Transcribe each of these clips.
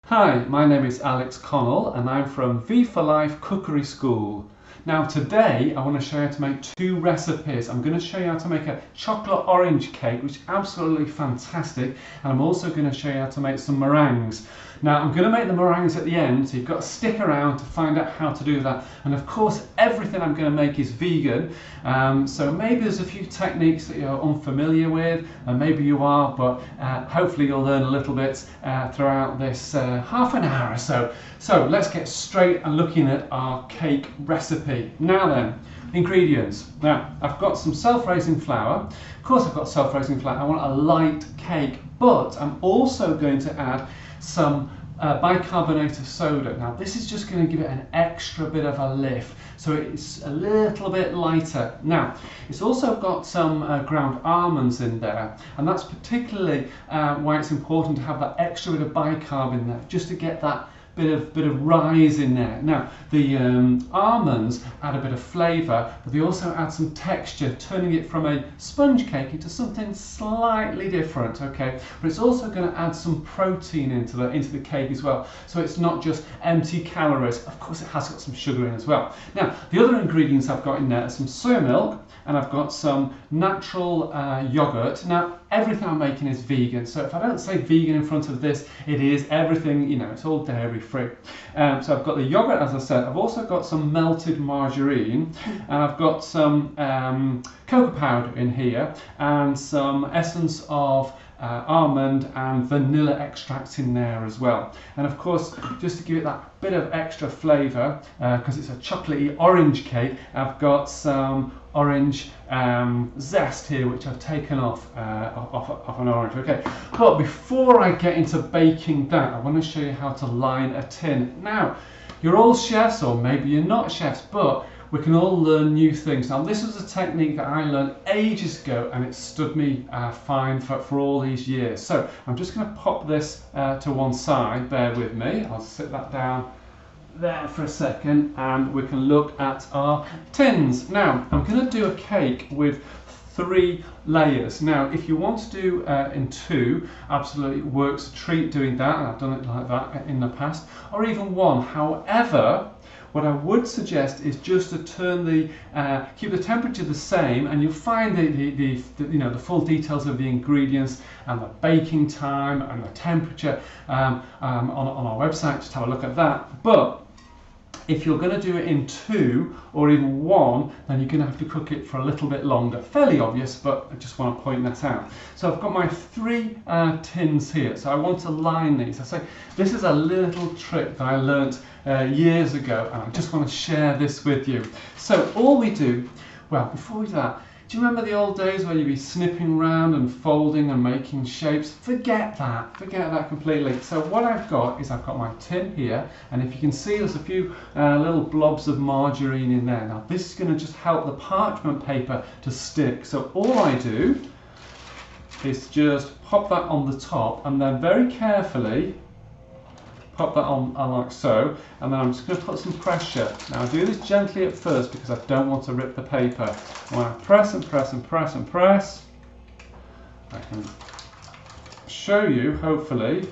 Hi, my name is Alex Connell and I'm from V for Life Cookery School. Now today I want to show you how to make two recipes. I'm going to show you how to make a chocolate orange cake, which is absolutely fantastic, and I'm also going to show you how to make some meringues. Now I'm going to make the meringues at the end, so you've got to stick around to find out how to do that. And of course everything I'm going to make is vegan, so maybe there's a few techniques that you're unfamiliar with, and maybe you are, but hopefully you'll learn a little bit throughout this half an hour or so. So let's get straight and looking at our cake recipe. Now then, ingredients. Now I've got some self-raising flour. Of course I've got self-raising flour. I want a light cake, but I'm also going to add some bicarbonate of soda. Now this is just going to give it an extra bit of a lift, so it's a little bit lighter. Now it's also got some ground almonds in there, and that's particularly why it's important to have that extra bit of bicarb in there, just to get that bit of rise in there. Now the almonds add a bit of flavour, but they also add some texture, turning it from a sponge cake into something slightly different. Okay, but it's also going to add some protein into the cake as well, so it's not just empty calories. Of course it has got some sugar in as well. Now the other ingredients I've got in there are some soy milk, and I've got some natural yogurt. Now everything I'm making is vegan, so if I don't say vegan in front of this, it is everything, you know, it's all dairy free. So I've got the yogurt, as I said. I've also got some melted margarine, and I've got some cocoa powder in here, and some essence of almond and vanilla extract in there as well. And of course, just to give it that bit of extra flavour, because it's a chocolatey orange cake, I've got some orange zest here, which I've taken off an orange. Okay, but before I get into baking that, I want to show you how to line a tin. Now you're all chefs, or maybe you're not chefs, but we can all learn new things. Now this was a technique that I learned ages ago, and it stood me fine for all these years. So I'm just going to pop this to one side, bear with me, I'll sit that down there for a second, and we can look at our tins. Now I'm going to do a cake with 3 layers. Now if you want to do in 2, absolutely works a treat doing that, and I've done it like that in the past, or even 1. However, what I would suggest is just to turn keep the temperature the same, and you'll find the full details of the ingredients and the baking time and the temperature on our website. Just have a look at that. But if you're going to do it in 2 or even 1, then you're going to have to cook it for a little bit longer. Fairly obvious, but I just want to point that out. So I've got my 3 tins here. So I want to line these. I say this is a little trick that I learnt years ago, and I just want to share this with you. So all we do, well, before we do that, do you remember the old days where you'd be snipping around and folding and making shapes? Forget that completely. So what I've got is I've got my tin here, and if you can see, there's a few little blobs of margarine in there. Now this is going to just help the parchment paper to stick. So all I do is just pop that on the top, and then very carefully pop that on like so, and then I'm just going to put some pressure. Now I do this gently at first because I don't want to rip the paper. When I press and press and press and press, I can show you, hopefully,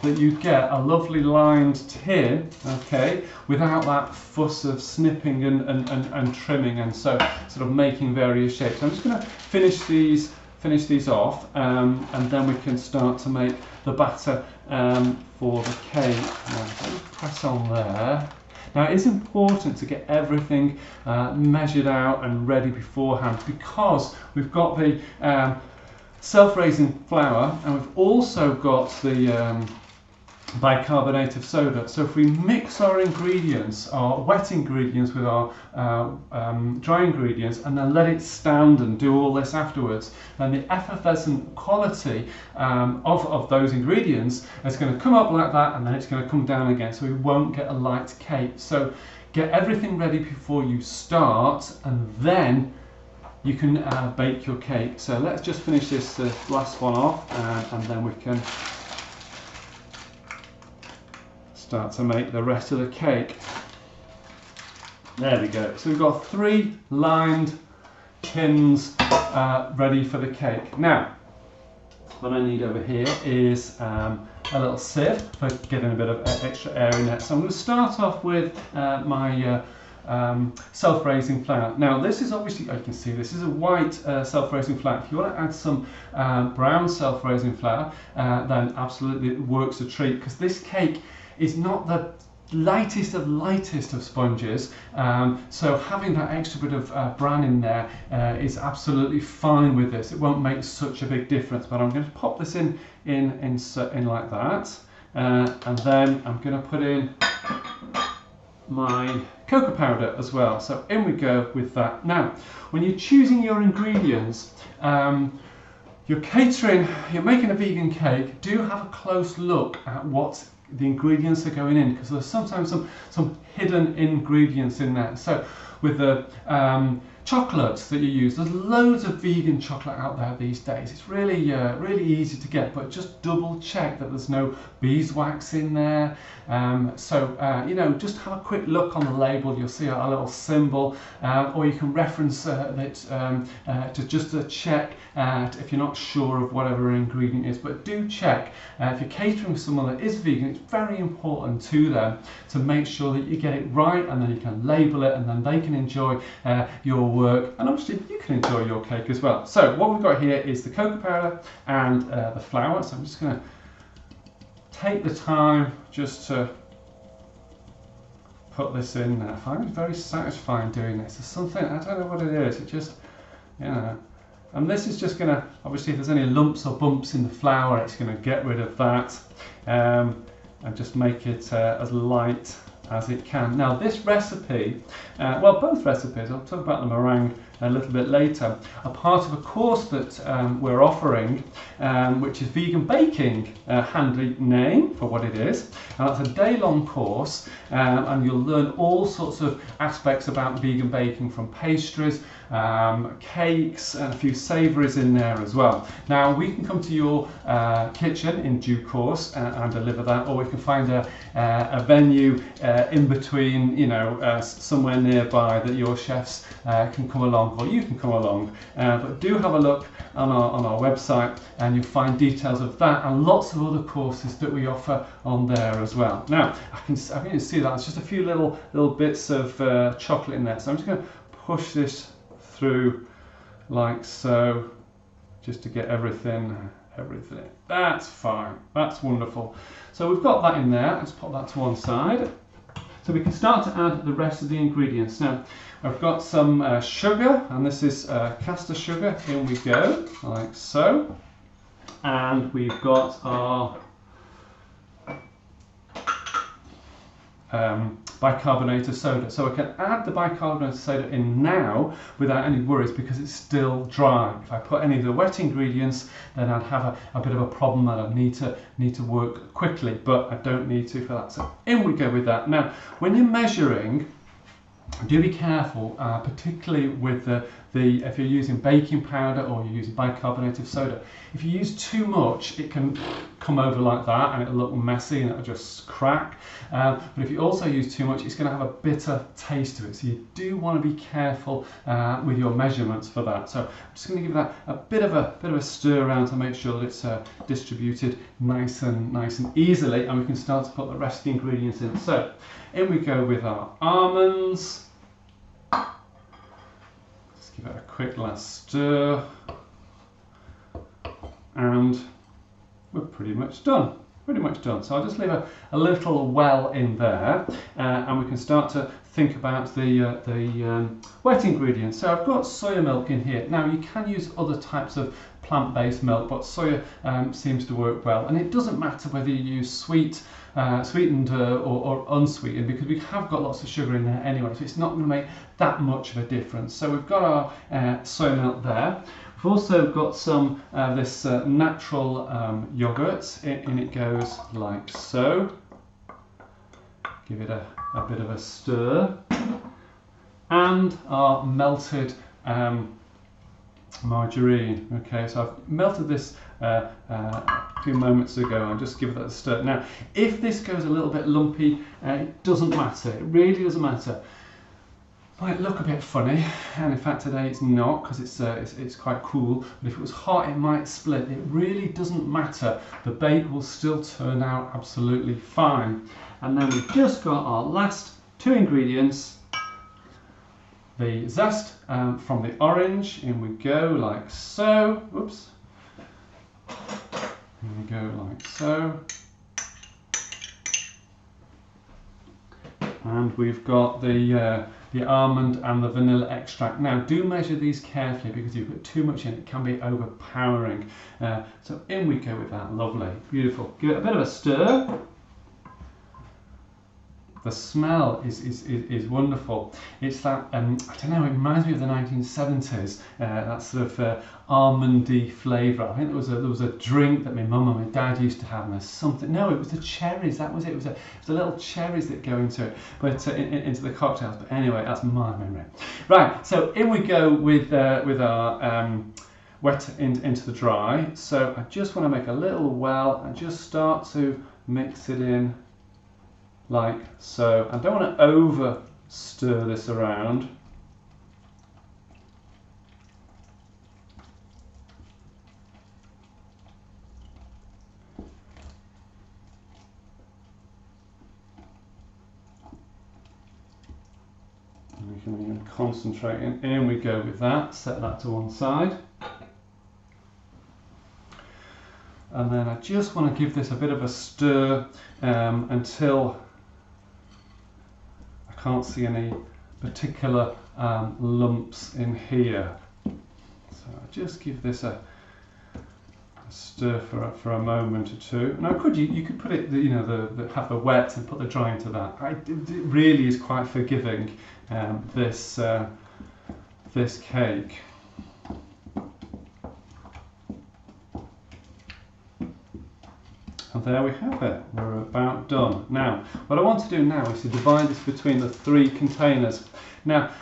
that you get a lovely lined tin, okay, without that fuss of snipping and trimming, and so sort of making various shapes. So I'm just going to finish these off, and then we can start to make the batter for the cake. Now, press on there. Now it is important to get everything measured out and ready beforehand, because we've got the self-raising flour, and we've also got the bicarbonate of soda. So if we mix our ingredients, our wet ingredients, with our dry ingredients, and then let it stand and do all this afterwards, then the effervescent quality of those ingredients is going to come up like that, and then it's going to come down again, so we won't get a light cake. So get everything ready before you start, and then you can bake your cake. So let's just finish this last one off, and then we can start to make the rest of the cake. There we go. So we've got 3 lined tins ready for the cake. Now, what I need over here is a little sieve for getting a bit of extra air in there. So I'm going to start off with my self-raising flour. Now this is obviously, you can see this is a white self-raising flour. If you want to add some brown self-raising flour, then absolutely it works a treat, because this cake is not the lightest of sponges, so having that extra bit of bran in there is absolutely fine with this. It won't make such a big difference, but I'm going to pop this in like that, and then I'm going to put in my cocoa powder as well. So in we go with that. Now when you're choosing your ingredients, you're making a vegan cake, do have a close look at what the ingredients are going in, because there's sometimes some hidden ingredients in there. So with the chocolates that you use, there's loads of vegan chocolate out there these days. It's really really easy to get, but just double check that there's no beeswax in there. You know, just have a quick look on the label. You'll see a little symbol, or you can reference it to just check if you're not sure of whatever ingredient is. But do check if you're catering for someone that is vegan. It's very important to them to make sure that you get it right, and then you can label it, and then they can enjoy your work, and obviously you can enjoy your cake as well. So what we've got here is the cocoa powder and the flour. So I'm just going to take the time just to put this in there. I find it very satisfying doing this. There's something, I don't know what it is, it just, you know. And this is just going to, obviously if there's any lumps or bumps in the flour, it's going to get rid of that, and just make it as light as it can. Now this recipe, well, both recipes, I'll talk about the meringue a little bit later, are part of a course that we're offering, which is Vegan Baking, handy name for what it is, and that's a day-long course, and you'll learn all sorts of aspects about vegan baking, from pastries, cakes, and a few savouries in there as well. Now we can come to your kitchen in due course and deliver that, or we can find a venue in between, you know, somewhere nearby that your chefs can come along, or you can come along. But do have a look on our website, and you'll find details of that and lots of other courses that we offer on there as well. Now I can see that it's just a few little bits of chocolate in there, so I'm just going to push this through like so, just to get everything. That's fine, that's wonderful. So we've got that in there. Let's put that to one side, so we can start to add the rest of the ingredients. Now I've got some sugar, and this is caster sugar. In we go, like so. And we've got our bicarbonate of soda. So I can add the bicarbonate of soda in now without any worries, because it's still dry. If I put any of the wet ingredients, then I'd have a bit of a problem that I'd need to work quickly, but I don't need to for that. So in we go with that. Now when you're measuring, do be careful, particularly with the if you're using baking powder or you're using bicarbonate of soda. If you use too much, it can come over like that, and it'll look messy and it'll just crack. But if you also use too much, it's going to have a bitter taste to it. So you do want to be careful with your measurements for that. So I'm just going to give that a bit of a stir around to make sure that it's distributed nice and easily, and we can start to put the rest of the ingredients in. So in we go with our almonds. Just give it a quick last stir, and we're pretty much done. So I'll just leave a little well in there, and we can start to think about the wet ingredients. So I've got soya milk in here. Now you can use other types of plant-based milk, but soya seems to work well, and it doesn't matter whether you use sweetened or unsweetened, because we have got lots of sugar in there anyway, so it's not going to make that much of a difference. So we've got our soya milk there. We've also got some this natural yogurt. In it goes like so. Give it a bit of a stir, and our melted margarine. Okay, so I've melted this a few moments ago, and just give that a stir. Now if this goes a little bit lumpy, it doesn't matter, it really doesn't matter. might look a bit funny, and in fact today it's not, because it's quite cool, but if it was hot it might split. It really doesn't matter, the bake will still turn out absolutely fine. And then we've just got our last two ingredients, the zest from the orange. In we go like so. Oops. In we go like so. And we've got the almond and the vanilla extract. Now do measure these carefully, because if you put too much in it can be overpowering. So in we go with that. Lovely, beautiful. Give it a bit of a stir. The smell is wonderful. It's that, I don't know, it reminds me of the 1970s, that sort of almondy flavour. I think there was a drink that my mum and my dad used to have, and there's something, no, it was the cherries, that was it. It was the little cherries that go into it, but into the cocktails. But anyway, that's my memory. Right, so in we go with our wet into the dry. So I just want to make a little well and just start to mix it in like so. I don't want to over stir this around. And we can even concentrate in we go with that. Set that to one side. And then I just want to give this a bit of a stir until I can't see any particular lumps in here. So I just give this a stir for a moment or two. Now you could put it, have the wet and put the dry into that. It really is quite forgiving, this cake. And there we have it, we're about done. Now, what I want to do now is to divide this between the three containers. Now,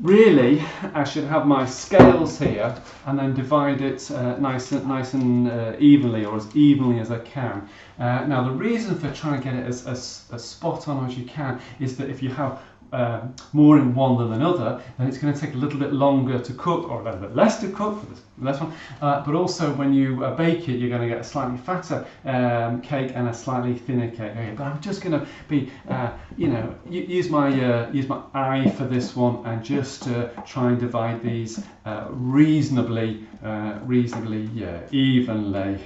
really, I should have my scales here and then divide it nice and evenly, or as evenly as I can. Now, the reason for trying to get it as spot on as you can is that if you have more in one than another, then it's going to take a little bit longer to cook, or a little bit less to cook for this less one. But also when you bake it, you're going to get a slightly fatter cake and a slightly thinner cake. Okay, but I'm just going to be, use my eye for this one and just try and divide these reasonably evenly.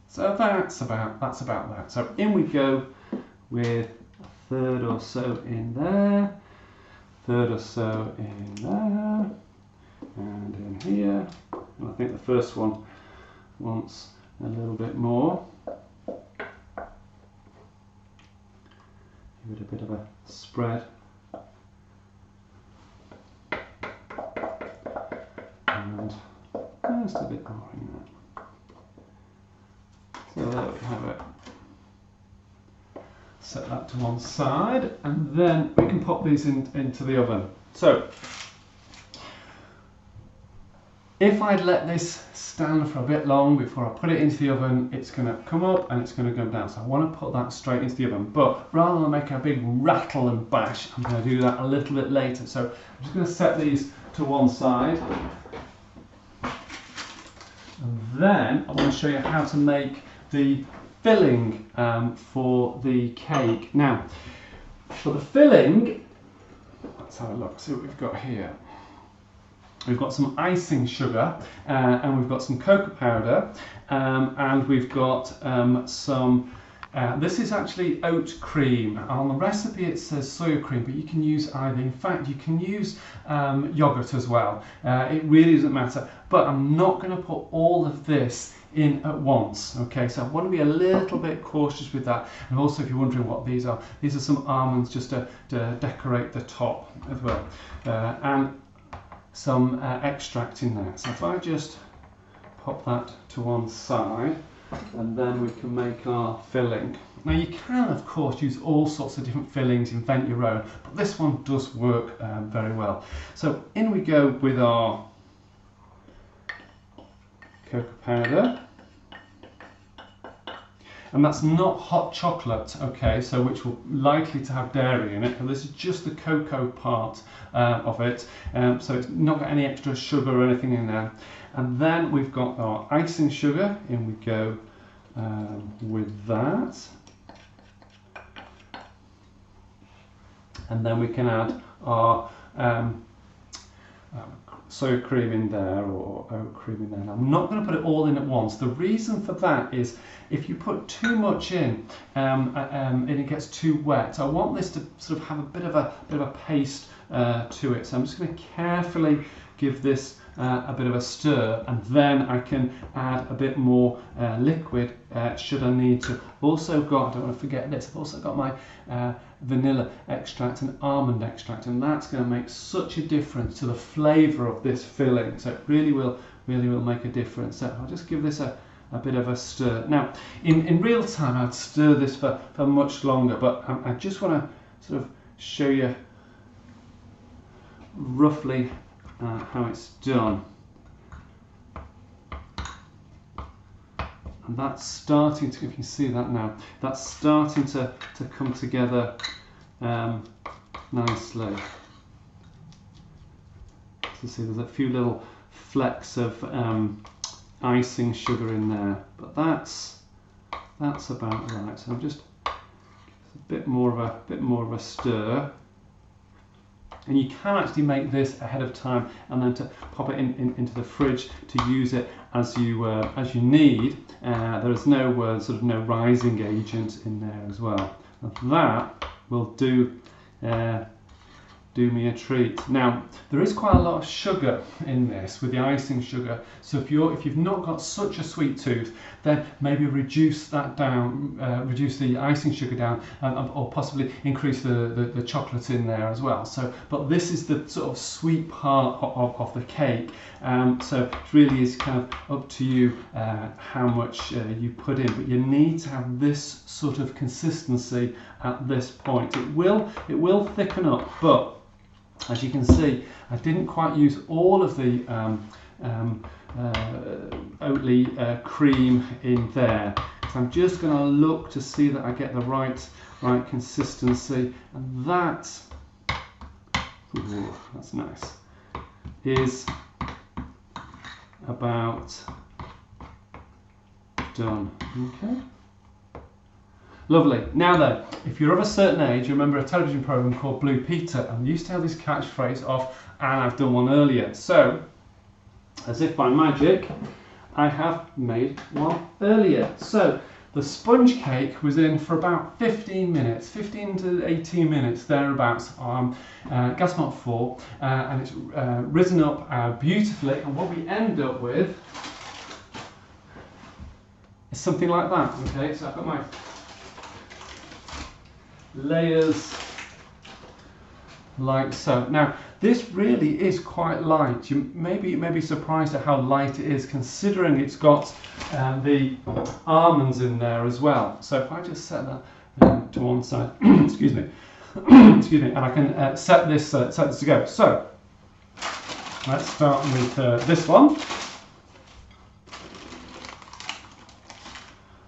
So that's about that. So in we go with third or so in there, third or so in there, and in here. And I think the first one wants a little bit more. Give it a bit of a spread. And just a bit more in there. So there we have it. Set that to one side, and then we can pop these into the oven. So, if I'd let this stand for a bit long before I put it into the oven, it's going to come up and it's going to go down. So I want to put that straight into the oven, but rather than make a big rattle and bash, I'm going to do that a little bit later. So I'm just going to set these to one side. And then I want to show you how to make the filling for the cake. Now, for the filling, let's have a look, see what we've got here. We've got some icing sugar, and we've got some cocoa powder, and we've got some, this is actually oat cream. On the recipe it says soya cream, but you can use either. In fact, you can use yogurt as well. It really doesn't matter, but I'm not going to put all of this in at once. Okay, so I want to be a little bit cautious with that. And also, if you're wondering what these are some almonds just to decorate the top as well, and some extract in there. So if I just pop that to one side, and then we can make our filling. Now you can of course use all sorts of different fillings, invent your own, but this one does work very well. So in we go with our cocoa powder. and that's not hot chocolate, okay, so which will likely to have dairy in it, and this is just the cocoa part of it, so it's not got any extra sugar or anything in there. And then we've got our icing sugar, in we go with that. And then we can add our soy cream in there, or oat cream in there. And I'm not going to put it all in at once. The reason for that is if you put too much in and it gets too wet, I want this to sort of have a bit of a paste to it. So I'm just going to carefully give this a bit of a stir, and then I can add a bit more liquid should I need to. I've also got, I don't want to forget this, I've also got my vanilla extract and almond extract, and that's going to make such a difference to the flavour of this filling. So it really will make a difference. So I'll just give this a bit of a stir. Now in real time I'd stir this for much longer, but I just want to sort of show you roughly how it's done. And that's starting to, if you can see that now, that's starting to come together nicely. So see there's a few little flecks of icing sugar in there, but that's about right. So I'm just a bit more of a stir. And you can actually make this ahead of time and then to pop it into the fridge to use it as you need. There is no sort of no rising agent in there as well. And that will do me a treat. Now there is quite a lot of sugar in this with the icing sugar, so if you've not got such a sweet tooth, then maybe reduce that down, reduce the icing sugar down, or possibly increase the chocolate in there as well. So, but this is the sort of sweet part of the cake, so it really is kind of up to you how much you put in, but you need to have this sort of consistency at this point. It will thicken up, but as you can see, I didn't quite use all of the Oatly cream in there. So I'm just going to look to see that I get the right consistency, and that's nice, is about done. Okay. Lovely. Now then, if you're of a certain age, you remember a television programme called Blue Peter, and we used to have this catchphrase of, and I've done one earlier. So, as if by magic, I have made one earlier. So, the sponge cake was in for about 15 minutes, 15 to 18 minutes, thereabouts, on gas mark 4, and it's risen up beautifully, and what we end up with is something like that. Okay, so I've got my layers like so. Now this really is quite light. You may be surprised at how light it is, considering it's got the almonds in there as well. So if I just set that to one side, excuse me, excuse me, and I can set this to go. So let's start with this one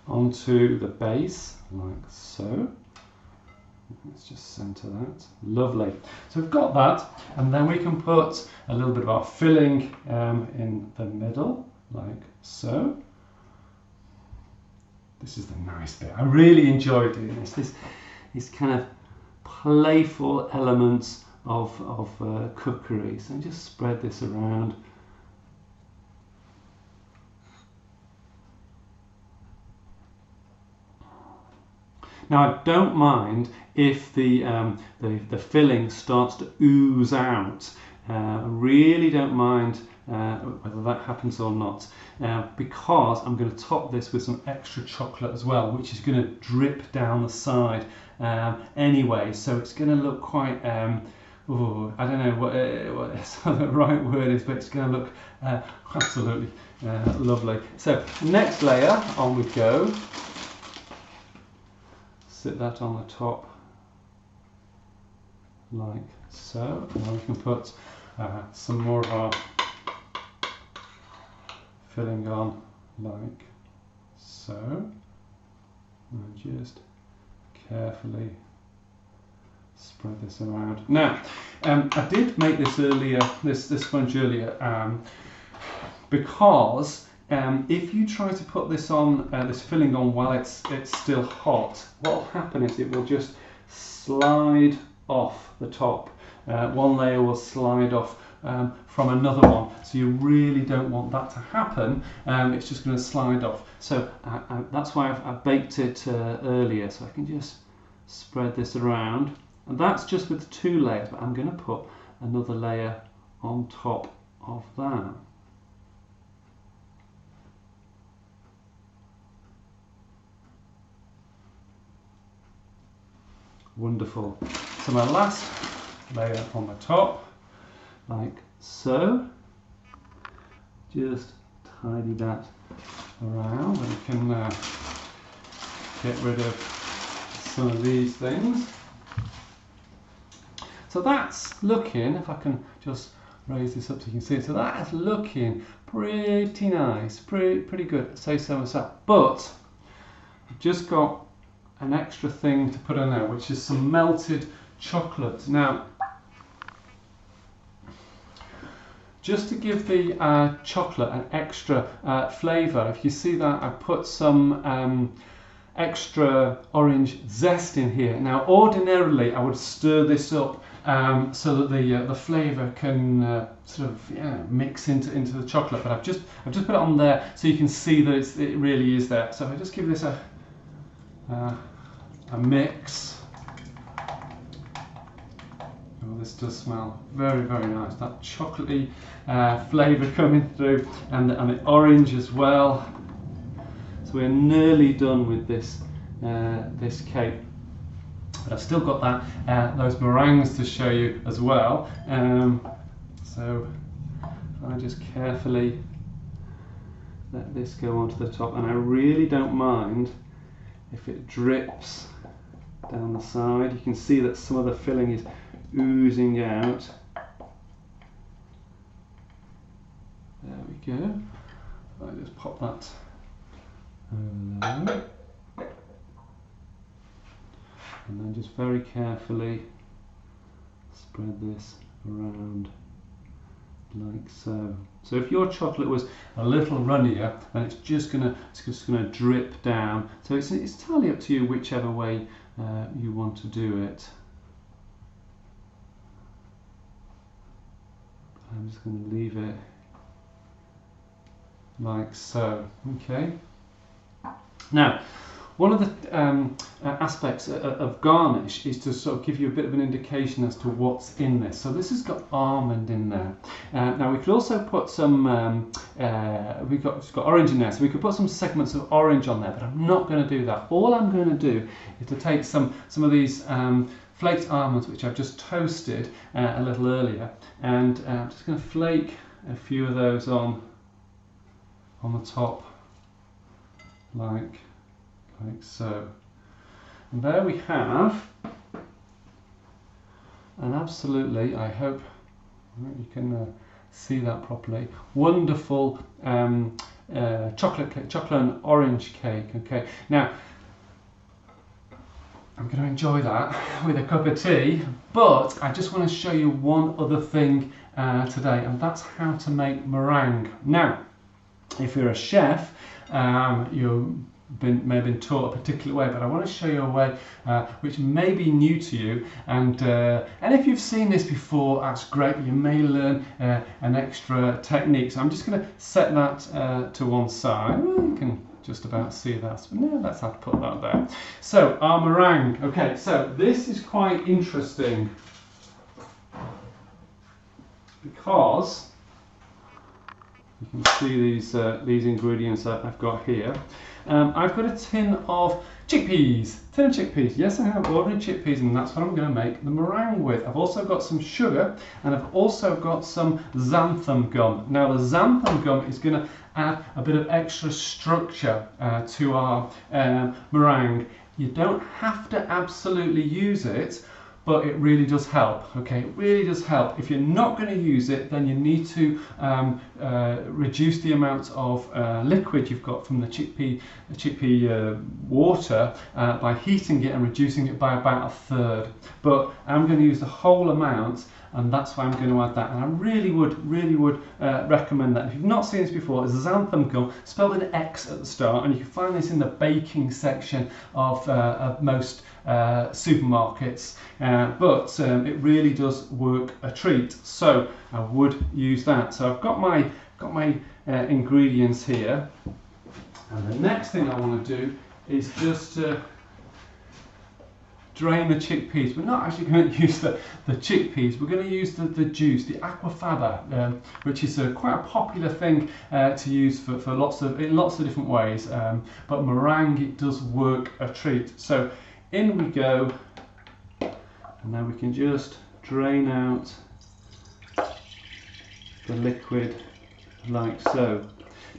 onto the base like so. Let's just centre that. Lovely. So we've got that, and then we can put a little bit of our filling in the middle, like so. This is the nice bit. I really enjoy doing this. These kind of playful elements of cookery. So just spread this around. Now I don't mind if the filling starts to ooze out. I really don't mind whether that happens or not, because I'm going to top this with some extra chocolate as well, which is going to drip down the side anyway. So it's going to look quite, I don't know what the right word is, but it's going to look absolutely lovely. So next layer, on we go. Sit that on the top like so, and then we can put some more of our filling on like so. And just carefully spread this around. Now, I did make this earlier, this sponge earlier, because if you try to put this on, this filling on while it's still hot, what will happen is it will just slide off the top. One layer will slide off from another one, so you really don't want that to happen. It's just going to slide off. So that's why I've baked it earlier, so I can just spread this around. And that's just with 2 layers, but I'm going to put another layer on top of that. Wonderful. So my last layer on the top, like so. Just tidy that around, and you can get rid of some of these things. So that's looking, if I can just raise this up so you can see it, so that's looking pretty nice, pretty good, say so myself. But I've just got an extra thing to put on there, which is some melted chocolate. Now, just to give the chocolate an extra flavour, if you see that, I put some extra orange zest in here. Now, ordinarily, I would stir this up so that the flavour can sort of mix into the chocolate. But I've just put it on there so you can see that it really is there. So if I just give this a mix. Oh, this does smell very, very nice. That chocolatey flavour coming through, and the orange as well. So we're nearly done with this this cake. But I've still got that those meringues to show you as well. So if I just carefully let this go onto the top, and I really don't mind if it drips down the side. You can see that some of the filling is oozing out. There we go. I just pop that over there. And then just very carefully spread this around like so. So if your chocolate was a little runnier, then it's just gonna drip down. So it's entirely up to you whichever way you want to do it. I'm just going to leave it like so. Okay. Now, one of the aspects of garnish is to sort of give you a bit of an indication as to what's in this. So this has got almond in there. Now we could also put some, it's got orange in there, so we could put some segments of orange on there, but I'm not going to do that. All I'm going to do is to take some of these flaked almonds, which I've just toasted a little earlier, and I'm just going to flake a few of those on the top, like so. And there we have an absolutely, I hope you can see that properly, wonderful chocolate and orange cake. Okay, now I'm going to enjoy that with a cup of tea, but I just want to show you one other thing today, and that's how to make meringue. Now, if you're a chef, you may have been taught a particular way, but I want to show you a way which may be new to you, and if you've seen this before, that's great, but you may learn an extra technique. So I'm just going to set that to one side. You can just about see that, but no, let's have to put that there. So our meringue. Okay, so this is quite interesting because you can see these ingredients that I've got here. I've got a tin of chickpeas. Yes, I have ordinary chickpeas, and that's what I'm going to make the meringue with. I've also got some sugar, and I've also got some xanthan gum. Now the xanthan gum is going to add a bit of extra structure to our meringue. You don't have to absolutely use it, but it really does help. Okay, it really does help. If you're not going to use it, then you need to reduce the amount of liquid you've got from the chickpea water by heating it and reducing it by about 1/3. But I'm going to use the whole amount, and that's why I'm going to add that. And I really would recommend that. If you've not seen this before, it's xanthan gum, spelled with an X at the start, and you can find this in the baking section of most supermarkets. But it really does work a treat. So I would use that. So I've got my ingredients here, and the next thing I want to do is just drain the chickpeas. We're not actually going to use the chickpeas, we're going to use the juice, the aquafaba, which is quite a popular thing to use for in lots of different ways, but meringue, it does work a treat. So in we go, and then we can just drain out the liquid like so.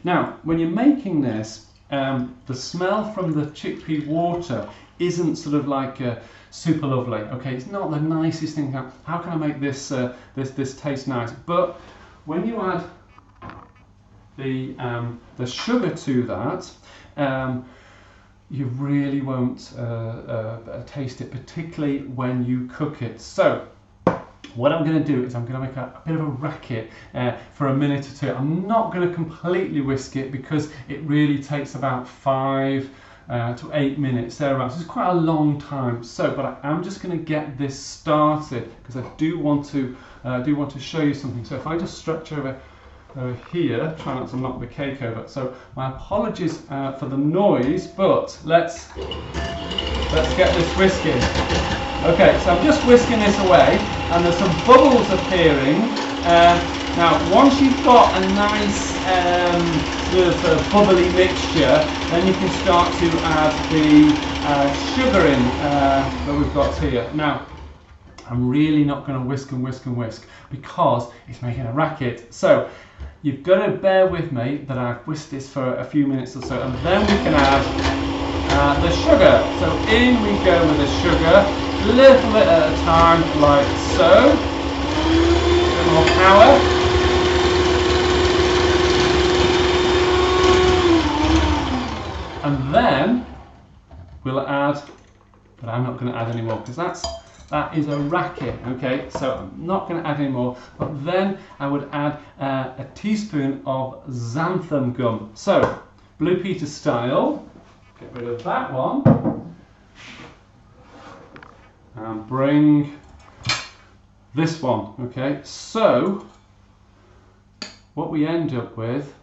Now when you're making this, the smell from the chickpea water isn't sort of like super lovely. Okay, it's not the nicest thing. How can I make this this taste nice? But when you add the sugar to that, you really won't taste it, particularly when you cook it. So what I'm going to do is I'm going to make a bit of a racket for a minute or two. I'm not going to completely whisk it because it really takes about 5 to 8 minutes thereabouts. So it's quite a long time. So, but I'm just going to get this started because I do want to show you something. So if I just stretch over here, try not to knock the cake over. So my apologies for the noise, but let's get this whisking. Okay, so I'm just whisking this away, and there's some bubbles appearing. Now, once you've got a nice sort of bubbly mixture, then you can start to add the sugar in that we've got here. Now, I'm really not going to whisk and whisk and whisk because it's making a racket. So you've got to bear with me that I've whisked this for a few minutes or so, and then we can add the sugar. So in we go with the sugar, a little bit at a time, like so. A bit more power. And then we'll add, but I'm not going to add any more because that is a racket. Okay, so I'm not going to add any more, but then I would add a teaspoon of xanthan gum. So Blue Peter style, get rid of that one and bring this one. Okay, so what we end up with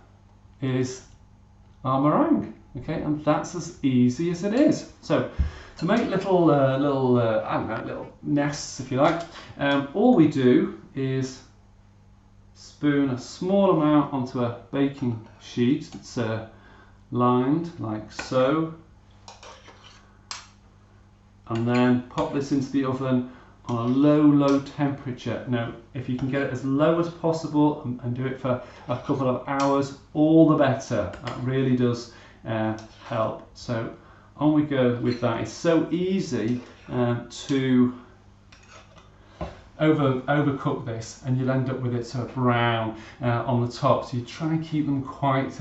is our meringue. Okay, and that's as easy as it is. So to make little I don't know, little nests if you like, all we do is spoon a small amount onto a baking sheet that's lined like so, and then pop this into the oven on a low temperature. Now if you can get it as low as possible and do it for a couple of hours, all the better. That really does help. So on we go with that. It's so easy to overcook this, and you'll end up with it sort of brown on the top. So you try and keep them quite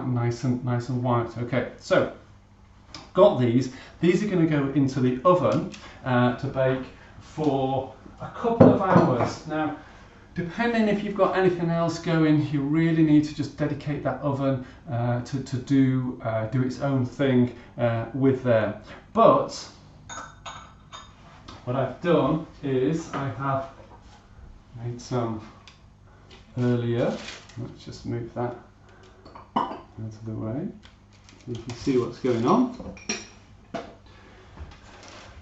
nice and white. Okay, so got these. These are going to go into the oven to bake for a couple of hours. Now, depending if you've got anything else going, you really need to just dedicate that oven to do its own thing with there. But what I've done is I have made some earlier. Let's just move that out of the way so you can see what's going on.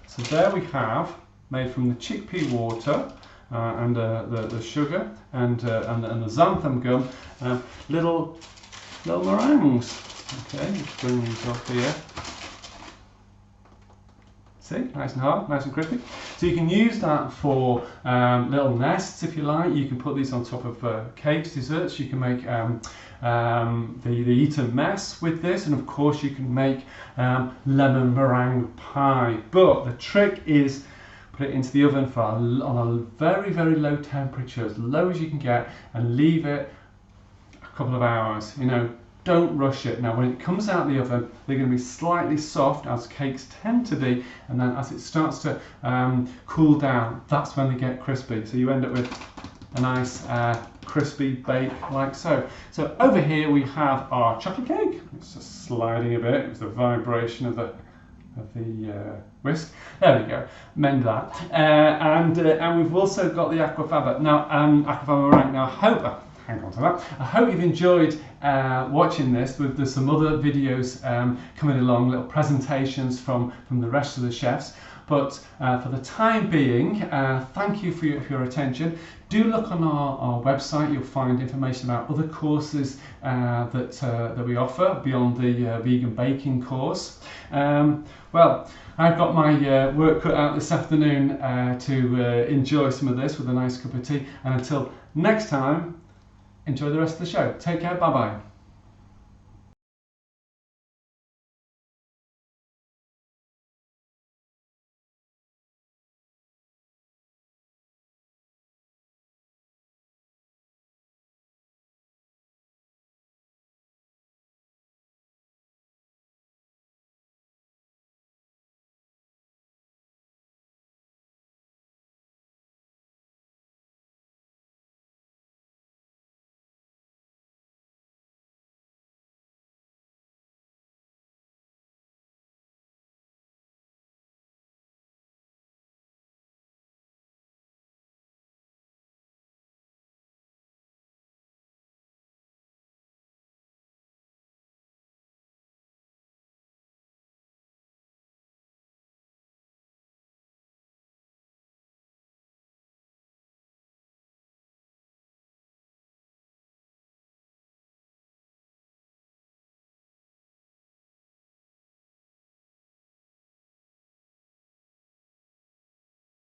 So there we have, made from the chickpea water and the sugar and the xanthan gum, little meringues. Okay, let's bring these off here. See, nice and hard, nice and crispy. So you can use that for little nests if you like. You can put these on top of cakes, desserts. You can make the Eton mess with this, and of course you can make lemon meringue pie. But the trick is put it into the oven for on a very, very low temperature, as low as you can get, and leave it a couple of hours. You know, don't rush it. Now when it comes out of the oven, they're going to be slightly soft, as cakes tend to be, and then as it starts to cool down, that's when they get crispy. So you end up with a nice crispy bake like so. So over here we have our chocolate cake. It's just sliding a bit. It's the vibration of the whisk. There we go. Mend that. And we've also got the aquafaba. Now aquafaba meringue. Now hang on to that. I hope you've enjoyed watching this. There's some other videos coming along, little presentations from the rest of the chefs. But for the time being, thank you for your attention. Do look on our website. You'll find information about other courses that we offer beyond the vegan baking course. Well, I've got my work cut out this afternoon to enjoy some of this with a nice cup of tea. And until next time, enjoy the rest of the show. Take care. Bye-bye.